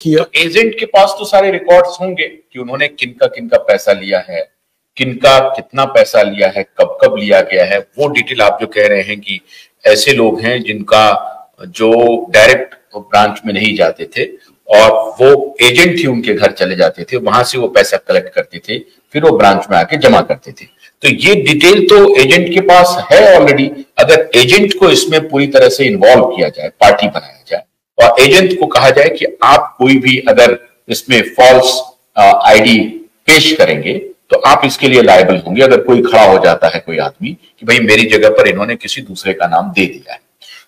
किया। तो एजेंट के पास तो सारे रिकॉर्ड्स होंगे कि उन्होंने किनका पैसा लिया है, किनका कितना पैसा लिया है, कब कब लिया गया है। वो डिटेल आप जो कह रहे हैं कि ऐसे लोग हैं जिनका जो डायरेक्ट ब्रांच में नहीं जाते थे और वो एजेंट ही उनके घर चले जाते थे, वहां से वो पैसा कलेक्ट करते थे, फिर वो ब्रांच में आके जमा करते थे। तो ये डिटेल तो एजेंट के पास है ऑलरेडी। अगर एजेंट को इसमें पूरी तरह से इन्वॉल्व किया जाए, पार्टी बनाया जाए और एजेंट को कहा जाए कि आप कोई भी अगर इसमें फॉल्स आईडी पेश करेंगे तो आप इसके लिए लायबल होंगे। अगर कोई खड़ा हो जाता है कोई आदमी कि भाई मेरी जगह पर इन्होंने किसी दूसरे का नाम दे दिया है,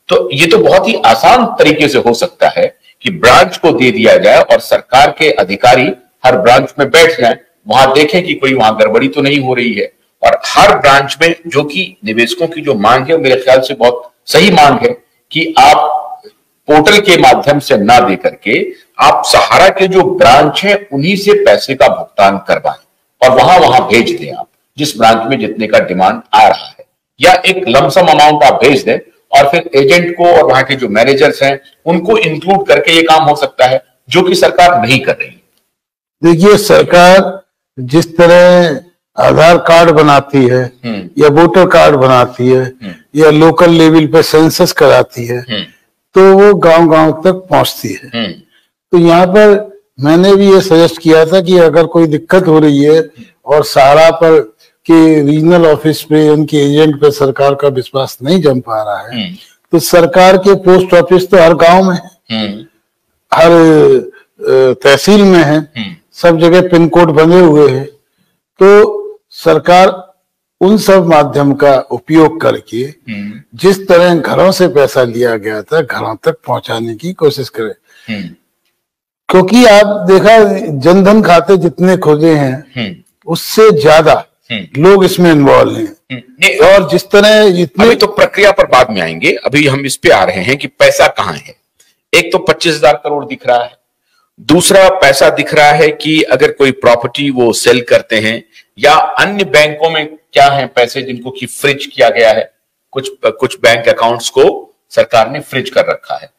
तो ये तो बहुत ही आसान तरीके से हो सकता है कि ब्रांच को दे दिया जाए और सरकार के अधिकारी हर ब्रांच में बैठ जाएं, वहां देखें कि कोई वहां गड़बड़ी तो नहीं हो रही है। और हर ब्रांच में, जो कि निवेशकों की जो मांग है मेरे ख्याल से बहुत सही मांग है, कि आप पोर्टल के माध्यम से ना दे करके आप सहारा के जो ब्रांच है उन्हीं से पैसे का भुगतान करवाएं और वहां भेज दें आप, जिस ब्रांच में जितने का डिमांड आ रहा है, या एक लमसम अमाउंट आप भेज दें और फिर एजेंट को और वहां के जो मैनेजर्स हैं उनको इंक्लूड करके ये काम हो सकता है, जो कि सरकार नहीं कर रही। देखिए, सरकार जिस तरह आधार कार्ड बनाती है या वोटर कार्ड बनाती है या लोकल लेवल पे सेंसस कराती है, तो वो गांव-गांव तक पहुंचती है। तो यहाँ पर मैंने भी ये सजेस्ट किया था कि अगर कोई दिक्कत हो रही है और सहारा पर के रीजनल ऑफिस पे, उनके एजेंट पे सरकार का विश्वास नहीं जम पा रहा है, तो सरकार के पोस्ट ऑफिस तो हर गांव में है, हर तहसील में है, सब जगह पिन कोड बने हुए हैं। तो सरकार उन सब माध्यम का उपयोग करके जिस तरह घरों से पैसा लिया गया था घरों तक पहुंचाने की कोशिश करे। क्योंकि आप देखा, जनधन खाते जितने खोले हैं उससे ज्यादा लोग इसमें इन्वॉल्व हैं। और जिस तरह अभी तो प्रक्रिया पर बाद में आएंगे, अभी हम इस पे आ रहे हैं कि पैसा कहाँ है। एक तो 25,000 करोड़ दिख रहा है, दूसरा पैसा दिख रहा है कि अगर कोई प्रॉपर्टी वो सेल करते हैं, या अन्य बैंकों में क्या है पैसे जिनको कि फ्रीज किया गया है। कुछ बैंक अकाउंट्स को सरकार ने फ्रीज कर रखा है,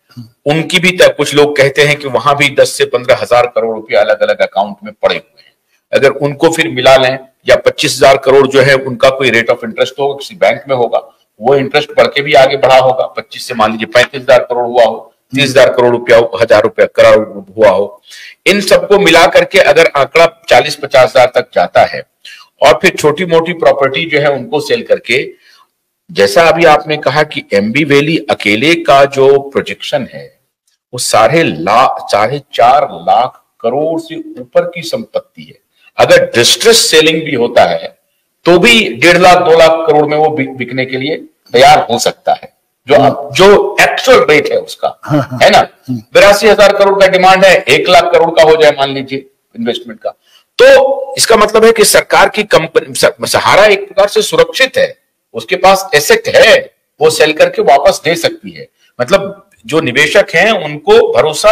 उनकी भी कुछ लोग कहते हैं कि वहां भी 10 से 15,000 करोड़ रुपए अलग अलग अकाउंट में पड़े हुए हैं। अगर उनको फिर मिला लें, या 25,000 करोड़ जो है उनका कोई रेट ऑफ इंटरेस्ट होगा किसी बैंक में होगा, वो इंटरेस्ट बढ़ के भी आगे बढ़ा होगा। 25 से मान लीजिए 35,000 करोड़ हुआ हो, 30,000 करोड़ रुपया, 1,000 रुपया करोड़ हुआ हो। इन सबको मिला करके अगर आंकड़ा 40-50,000 तक जाता है और फिर छोटी मोटी प्रॉपर्टी जो है उनको सेल करके, जैसा अभी आपने कहा कि एमबी वैली अकेले का जो प्रोजेक्शन है वो 4.5 लाख करोड़ से ऊपर की संपत्ति है। अगर डिस्ट्रेस सेलिंग भी होता है तो भी 1.5 लाख 2 लाख करोड़ में वो बिकने के लिए तैयार हो सकता है, जो एक्चुअल रेट है उसका, है ना। 82,000 करोड़ का डिमांड है, 1 लाख करोड़ का हो जाए मान लीजिए इन्वेस्टमेंट का, तो इसका मतलब है कि सरकार की कंपनी सहारा एक प्रकार से सुरक्षित है, उसके पास एसेट है, वो सेल करके वापस दे सकती है। मतलब जो निवेशक हैं उनको भरोसा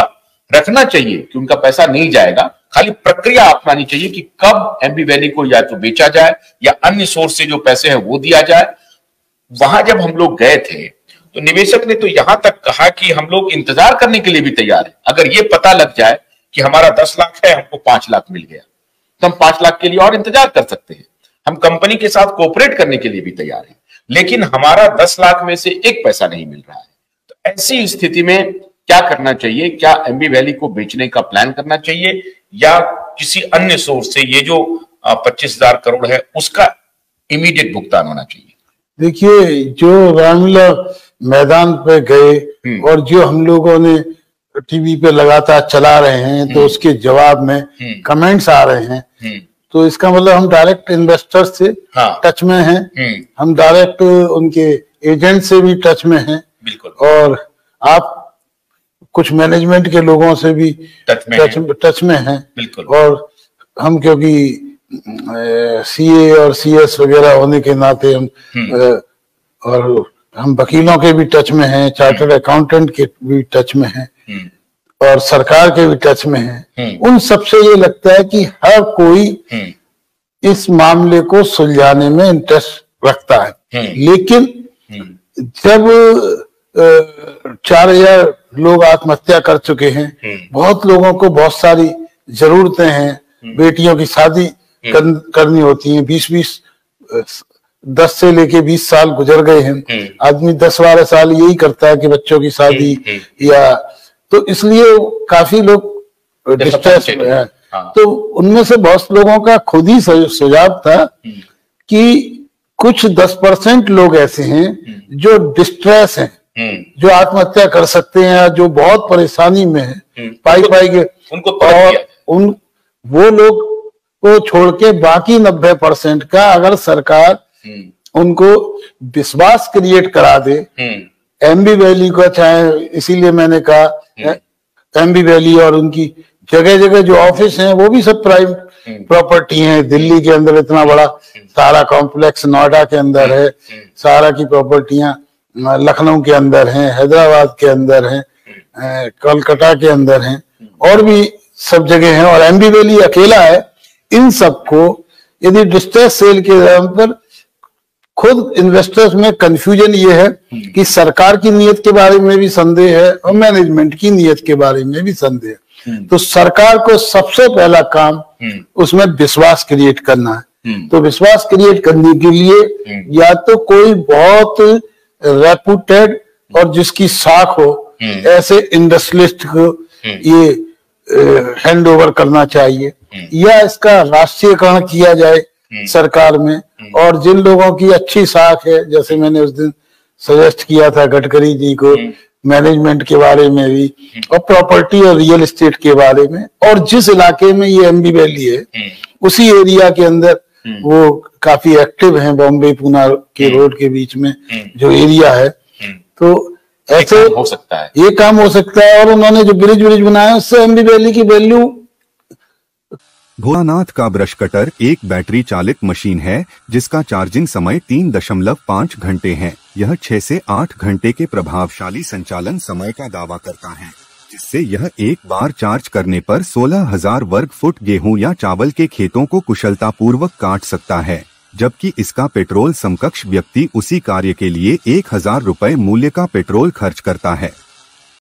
रखना चाहिए कि उनका पैसा नहीं जाएगा। खाली प्रक्रिया अपनानी चाहिए कि कब एमबी वैली को या तो बेचा जाए या अन्य सोर्स से जो पैसे हैं वो दिया जाए। वहां जब हम लोग गए थे तो निवेशक ने तो यहां तक कहा कि हम लोग इंतजार करने के लिए भी तैयार है, अगर ये पता लग जाए कि हमारा 10 लाख है, हमको 5 लाख मिल गया तो हम 5 लाख के लिए और इंतजार कर सकते हैं। हम कंपनी के साथ कोऑपरेट करने के लिए भी तैयार हैं, लेकिन हमारा 10 लाख में से एक पैसा नहीं मिल रहा है। तो ऐसी स्थिति में क्या करना चाहिए? क्या एमबी वैली को बेचने का प्लान करना चाहिए या किसी अन्य सोर्स से ये जो 25,000 करोड़ है उसका इमीडिएट भुगतान होना चाहिए? देखिए, जो रामलीला मैदान पे गए और जो हम लोगों ने टीवी पे लगातार चला रहे हैं, तो उसके जवाब में कमेंट्स आ रहे हैं, तो इसका मतलब हम डायरेक्ट इन्वेस्टर से टच में हैं, हम डायरेक्ट उनके एजेंट से भी टच में हैं, बिल्कुल, और आप कुछ मैनेजमेंट के लोगों से भी टच में हैं, बिल्कुल। और हम क्योंकि सीए और सीएस वगैरह होने के नाते और हम वकीलों के भी टच में हैं, चार्टर्ड अकाउंटेंट के भी टच में हैं, और सरकार के भी टच में हैं। उन सबसे ये लगता है कि हर कोई इस मामले को सुलझाने में इंटरेस्ट रखता है, लेकिन जब 4,000 लोग आत्महत्या कर चुके हैं। बहुत लोगों को बहुत सारी जरूरतें हैं, बेटियों की शादी करनी होती है, 10 से लेके 20 साल गुजर गए हैं। आदमी 10-12 साल यही करता है कि बच्चों की शादी या, तो इसलिए काफी लोग डिस्ट्रेस में है। तो उनमें से बहुत लोगों का खुद ही सुझाव था कि कुछ 10% लोग ऐसे हैं जो डिस्ट्रेस हैं, जो आत्महत्या कर सकते हैं, जो बहुत परेशानी में है पाई के उनको, और वो लोग को छोड़ के बाकी 90% का अगर सरकार उनको विश्वास क्रिएट करा दे, एमबी वैली को, चाहे इसीलिए मैंने कहा एमबी वैली और उनकी जगह जगह जो ऑफिस हैं वो भी सब प्राइवेट प्रॉपर्टी हैं। दिल्ली के अंदर इतना बड़ा सारा कॉम्प्लेक्स, नोएडा के अंदर है, सारा की प्रॉपर्टियां लखनऊ के अंदर हैं, हैदराबाद के अंदर हैं, कोलकाता के अंदर हैं, और भी सब जगह हैं, और एमबी वैली अकेला है। इन सबको यदि डिस्ट्रेस सेल के नाम पर, खुद इन्वेस्टर्स में कंफ्यूजन ये है कि सरकार की नीयत के बारे में भी संदेह है और मैनेजमेंट की नीयत के बारे में भी संदेह है। तो सरकार को सबसे पहला काम उसमें विश्वास क्रिएट करना है। तो विश्वास क्रिएट करने के लिए या तो कोई बहुत रेपुटेड और जिसकी साख हो ऐसे इंडस्ट्रियलिस्ट को ये हैंड ओवर करना चाहिए, या इसका राष्ट्रीयकरण किया जाए सरकार में। और जिन लोगों की अच्छी साख है, जैसे मैंने उस दिन सजेस्ट किया था गडकरी जी को, मैनेजमेंट के बारे में भी और प्रॉपर्टी और रियल एस्टेट के बारे में, और जिस इलाके में ये एमबी वैली है उसी एरिया के अंदर वो काफी एक्टिव हैं, बॉम्बे पूना के रोड के बीच में जो एरिया है, तो ऐसे हो सकता है, ये काम हो सकता है। और उन्होंने जो ब्रिज बनाया उससे एमबी वैली की वैल्यू। भोलानाथ का ब्रश कटर एक बैटरी चालित मशीन है जिसका चार्जिंग समय 3.5 घंटे है। यह 6 से 8 घंटे के प्रभावशाली संचालन समय का दावा करता है, जिससे यह एक बार चार्ज करने पर 16,000 वर्ग फुट गेहूं या चावल के खेतों को कुशलतापूर्वक काट सकता है, जबकि इसका पेट्रोल समकक्ष व्यक्ति उसी कार्य के लिए 1,000 रुपए मूल्य का पेट्रोल खर्च करता है।